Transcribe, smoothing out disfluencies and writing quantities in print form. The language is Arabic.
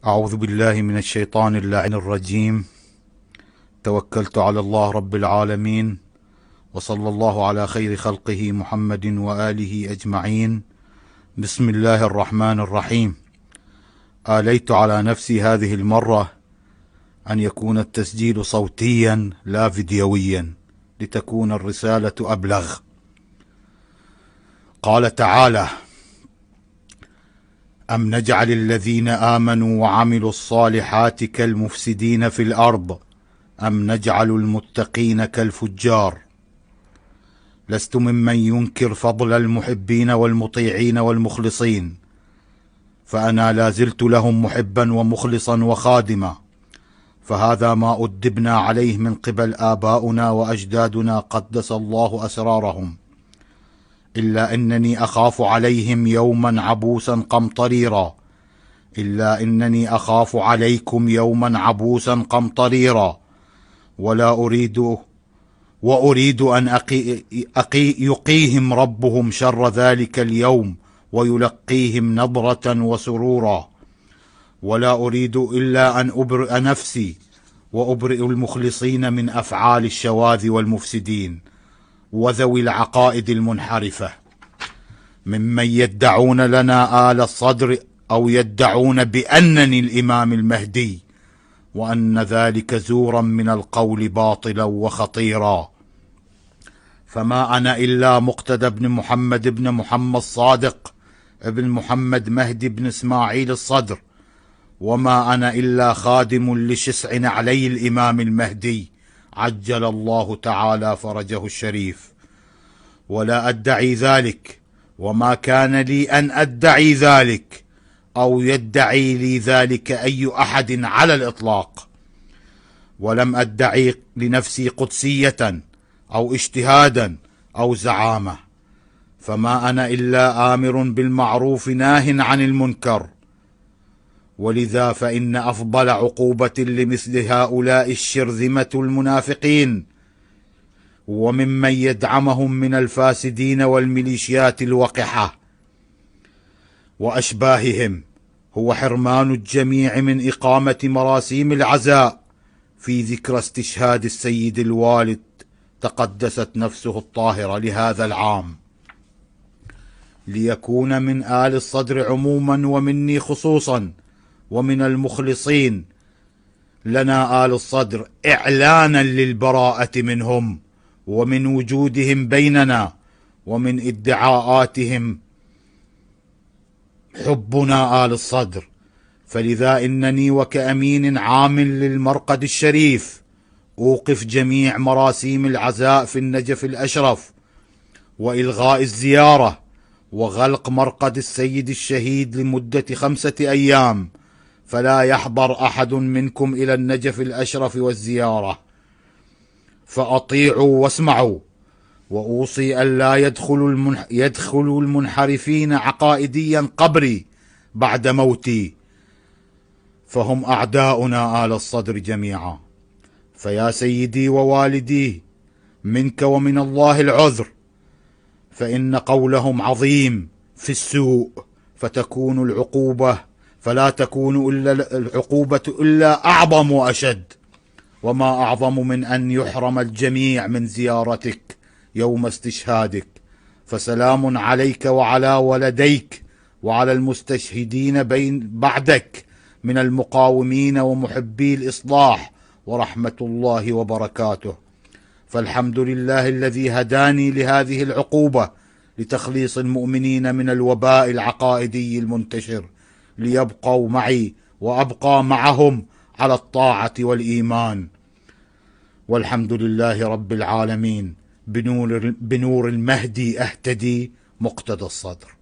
أعوذ بالله من الشيطان اللعين الرجيم. توكلت على الله رب العالمين، وصلى الله على خير خلقه محمد وآله أجمعين. بسم الله الرحمن الرحيم. آليت على نفسي هذه المرة أن يكون التسجيل صوتيا لا فيديويا لتكون الرسالة أبلغ. قال تعالى: أم نجعل الذين آمنوا وعملوا الصالحات كالمفسدين في الأرض أم نجعل المتقين كالفجار. لست ممن ينكر فضل المحبين والمطيعين والمخلصين، فأنا لا زلت لهم محبا ومخلصا وخادما، فهذا ما أدبنا عليه من قبل آباؤنا وأجدادنا قدس الله أسرارهم، إلا أنني أخاف عليهم يوما عبوسا قمطريرا، إلا أنني أخاف عليكم يوما عبوسا قمطريرا، وأريد أن يقيهم ربهم شر ذلك اليوم ويلقيهم نضرة وسرورا، ولا أريد إلا أن أبرئ نفسي وأبرئ المخلصين من أفعال الشواذ والمفسدين وذوي العقائد المنحرفة ممن يدعون لنا آل الصدر أو يدعون بأنني الإمام المهدي، وأن ذلك زورا من القول باطلا وخطيرا. فما أنا إلا مقتدى بن محمد صادق ابن محمد مهدي بن إسماعيل الصدر، وما أنا إلا خادم لشسع نعلي الإمام المهدي عجل الله تعالى فرجه الشريف، ولا أدعي ذلك، وما كان لي أن أدعي ذلك أو يدعي لي ذلك أي أحد على الإطلاق. ولم أدعي لنفسي قدسية أو اجتهادا أو زعامة، فما أنا إلا آمر بالمعروف ناه عن المنكر. ولذا فإن أفضل عقوبة لمثل هؤلاء الشرذمة المنافقين وممن يدعمهم من الفاسدين والميليشيات الوقحة وأشباههم هو حرمان الجميع من إقامة مراسيم العزاء في ذكرى استشهاد السيد الوالد تقدست نفسه الطاهرة لهذا العام، ليكون من آل الصدر عموما ومني خصوصا ومن المخلصين لنا آل الصدر إعلانا للبراءة منهم ومن وجودهم بيننا ومن ادعاءاتهم حبنا آل الصدر. فلذا إنني وكأمين عامل للمرقد الشريف أوقف جميع مراسيم العزاء في النجف الأشرف وإلغاء الزيارة وغلق مرقد السيد الشهيد لمدة 5 أيام، فلا يحضر أحد منكم إلى النجف الأشرف والزيارة. فأطيعوا واسمعوا، وأوصي ألا يدخل المنحرفين عقائديا قبري بعد موتي، فهم أعداؤنا آل الصدر جميعا. فيا سيدي ووالدي، منك ومن الله العذر، فإن قولهم عظيم في السوء فتكون العقوبة، فلا تكون إلا العقوبة إلا أعظم وأشد، وما أعظم من أن يحرم الجميع من زيارتك يوم استشهادك. فسلام عليك وعلى ولديك وعلى المستشهدين بعدك من المقاومين ومحبي الإصلاح، ورحمة الله وبركاته. فالحمد لله الذي هداني لهذه العقوبة لتخليص المؤمنين من الوباء العقائدي المنتشر، ليبقوا معي وأبقى معهم على الطاعة والإيمان. والحمد لله رب العالمين. بنور المهدي أهتدي، مقتدى الصدر.